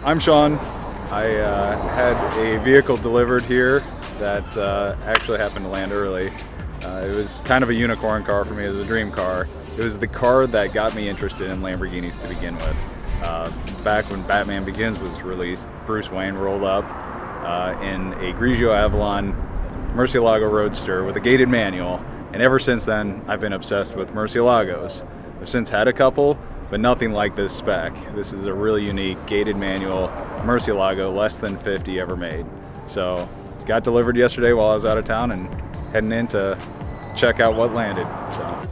I'm Sean. I had a vehicle delivered here that actually happened to land early. It was kind of a unicorn car for me. It was a dream car. It was the car that got me interested in Lamborghinis to begin with. Back when Batman Begins was released, Bruce Wayne rolled up in a Grigio Avalon Murciélago Roadster with a gated manual, and ever since then I've been obsessed with Murciélagos. I've since had a couple, but nothing like this spec. This is a really unique gated manual Murciélago, less than 50 ever made. So got delivered yesterday while I was out of town and heading in to check out what landed. So.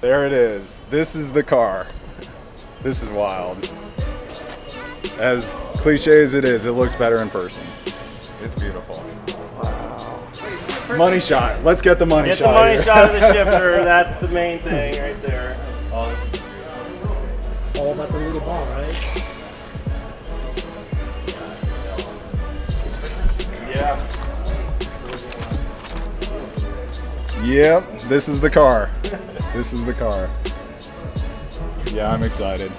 There it is. This is the car. This is wild. As cliche as it is, it looks better in person. It's beautiful. Wow. Money shot. Let's get the money shot. Get the money shot of the shifter. That's the main thing right there. Oh, this is all about the little ball, right? Yeah. Yep, this is the car. This is the car. Yeah, I'm excited.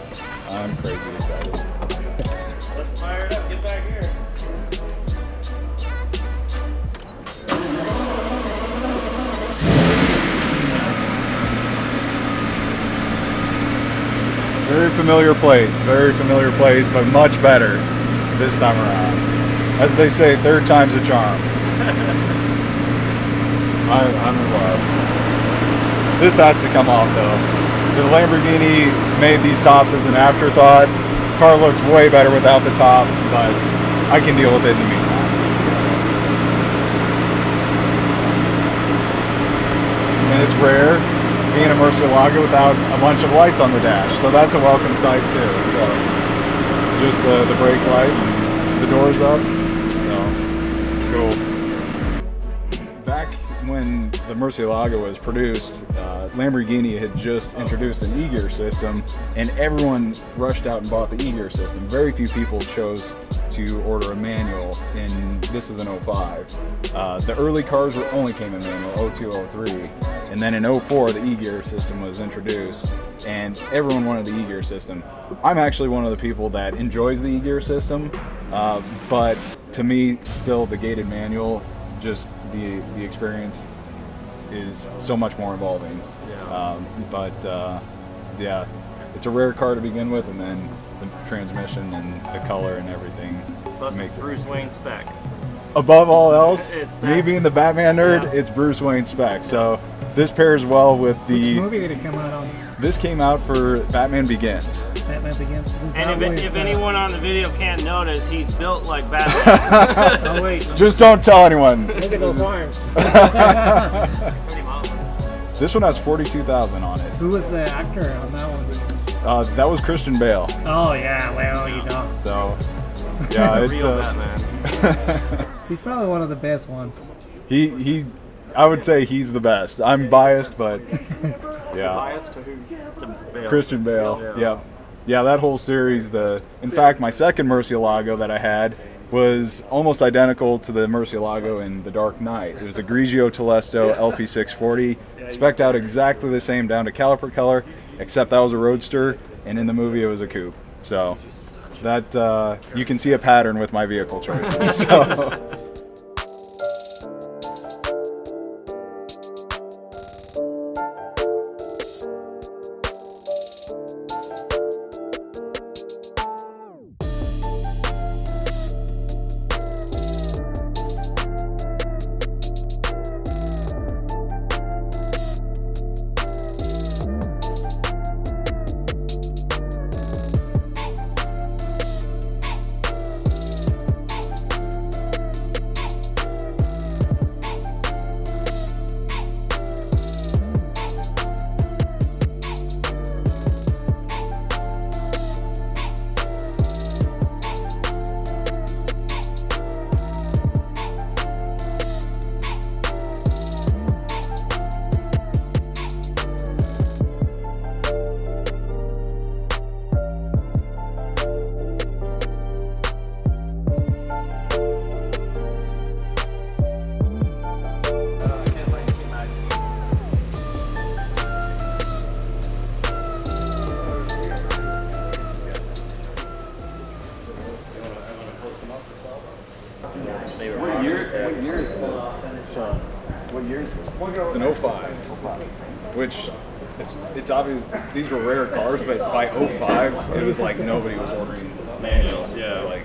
I'm crazy excited. Let's fire it up. Get back here. Very familiar place, but much better this time around. As they say, third time's a charm. I'm in love. This has to come off though. The Lamborghini made these tops as an afterthought. Car looks way better without the top, but I can deal with it in the meantime. And it's rare being a Murciélago without a bunch of lights on the dash, so that's a welcome sight too. So just the brake light and the doors up. So cool. Back when the Murciélago was produced, Lamborghini had just introduced an e-gear system, and everyone rushed out and bought the e-gear system. Very few people chose to order a manual, and this is an 05. The early cars only came in manual, 02, 03, and then in 04 the e-gear system was introduced, and everyone wanted the e-gear system. I'm actually one of the people that enjoys the e-gear system, but to me, still the gated manual, just the experience is so much more involving. Yeah, it's a rare car to begin with, and then the transmission and the color and everything Plus makes it's Bruce Wayne spec. Above all else, me being the Batman nerd, yeah. It's Bruce Wayne spec. So this pairs well with the. Which movie did it come out on? This came out for Batman Begins. Batman Begins. And if anyone on the video can't notice, he's built like Batman. Oh wait. Just don't tell anyone. Look at those arms. This one has 42,000 on it. Who was the actor on that one? That was Christian Bale. Oh yeah, well you know. So, yeah, it's real Batman. He's probably one of the best ones. I would say he's the best. I'm biased, but yeah. Biased to who? To Bale. Christian Bale. Yeah, that whole series. In fact, my second Murciélago that I had was almost identical to the Murciélago in The Dark Knight. It was a Grigio Telesto LP640, spec'd out exactly the same down to caliper color, except that was a roadster, and in the movie it was a coupe. So that you can see a pattern with my vehicle choices. So. they were. What year is this, Sean? What year is this? It's an 05. Which, it's obvious, these were rare cars, but by 05, it was like nobody was ordering manuals. Yeah. Like,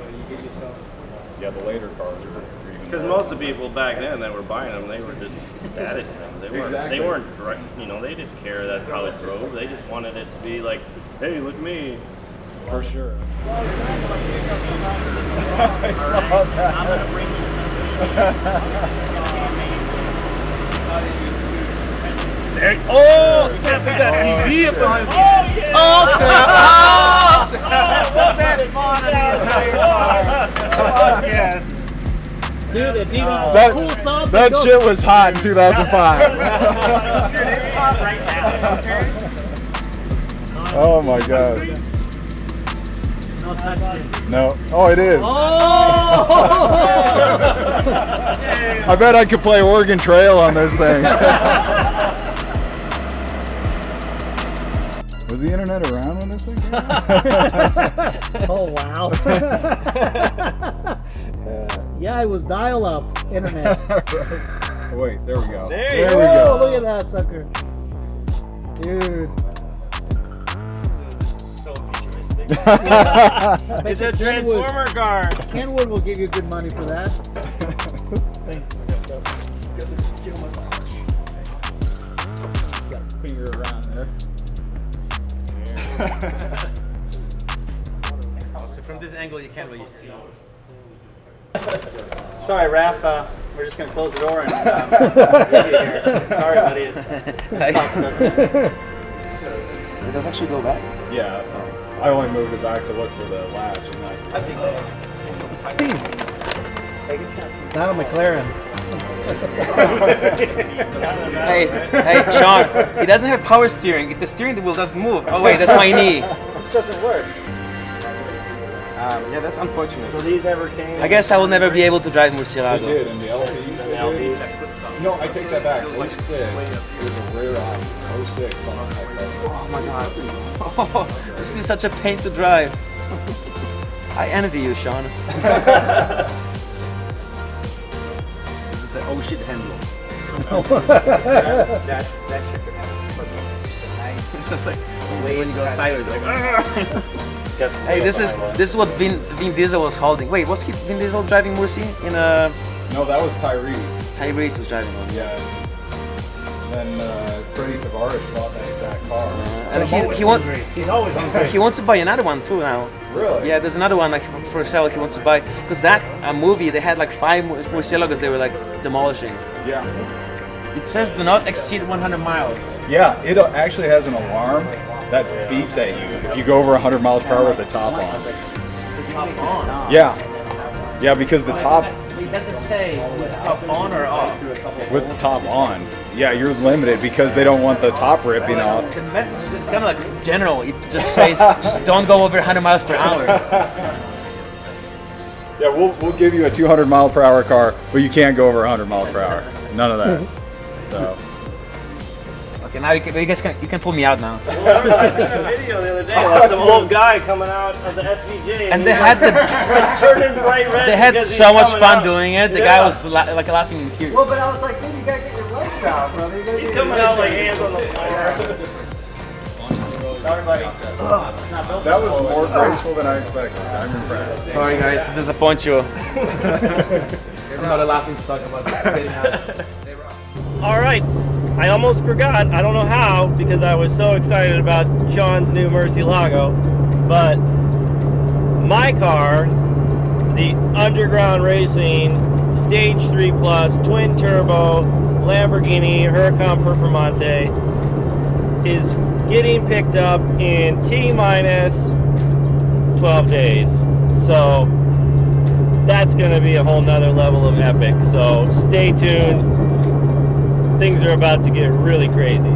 yeah, the later cars are even. Because most of the people back then that were buying them, they were just status things. They weren't. Exactly. They weren't. You know, they didn't care that how it drove. They just wanted it to be like, hey, look at me. For sure. I saw that. I'm gonna bring you some CDs. It's gonna be amazing. Oh, snap! We got TV up on his. Oh, That's the best mod in the entire car. Oh, yes. Dude, it's even cool sound. That shit was hot in 2005. Dude, it's hot right now. Okay. Oh my god. No touchscreen. No. Oh, it is. Oh! I bet I could play Oregon Trail on this thing. Was the internet around when this thing came out? Oh, wow. Yeah, it was dial-up internet. Right. Wait, there we go. There we you Oh, go. look at that sucker. Dude. So futuristic. It's a transformer car. Kenwood will give you good money for that. Thanks. Just got a finger around there. So from this angle, you can't really see. Sorry, Raph. We're just going to close the door and leave you here. Sorry, buddy. It sucks, doesn't it? It does actually go back. Yeah. I only moved it back to look for the latch and that. It's not a McLaren. Hey, Sean, he doesn't have power steering. The steering wheel doesn't move. Oh wait, that's my knee. This doesn't work. Yeah, that's unfortunate. So these never came. I guess I will never be able to drive They Murciélago. did, and the LPs. No, I take that back. 06. It was a rare Audi. 06. Something like that. Oh my god. Oh, it's been such a pain to drive. I envy you, Sean. This is the oh shit handle. That shit could have It's like when you go sideways, like. Hey, this is what Vin Diesel was holding. Wait, was Vin Diesel driving Murci in a? No, that was Tyrese. Tyrese was driving one. Yeah. And then Freddie Tavares bought that exact car. And He's always hungry. he wants to buy another one too now. Really? Yeah, there's another one like for sale he wants to buy because that movie they had like 5 Murciélagos they were like demolishing. Yeah. It says do not exceed 100 miles. Yeah, it actually has an alarm that beeps at you if you go over 100 miles per hour with the top on. Top on. Yeah. Yeah, because the top, Wait, does it say with top on or off? with the top on, yeah, you're limited because they don't want the top ripping off. The message is kind of like general. It just says just don't go over 100 miles per hour. Yeah, we'll give you a 200 mile per hour car, but you can't go over 100 miles per hour. None of that. So. Okay, now you can pull me out now. I seen a video the other day of some old guy coming out of the SVJ. And they had the turning bright red. they had because he's so much coming fun out. doing it. The Yeah. guy was like laughing in tears. Well, but I was like, dude, you got to get your legs out, brother. You gotta He's get coming your out like legs hands on the floor. Sorry, buddy. That was more graceful than I expected. I'm impressed. Sorry guys, to disappoint you. I'm not a laughing stock about getting out. All right, I almost forgot. I don't know how because I was so excited about Sean's new Murciélago, but my car, the Underground Racing Stage 3 Plus Twin Turbo Lamborghini Huracan Performante, is getting picked up in T-minus 12 days. So that's going to be a whole nother level of epic. So stay tuned. Things are about to get really crazy.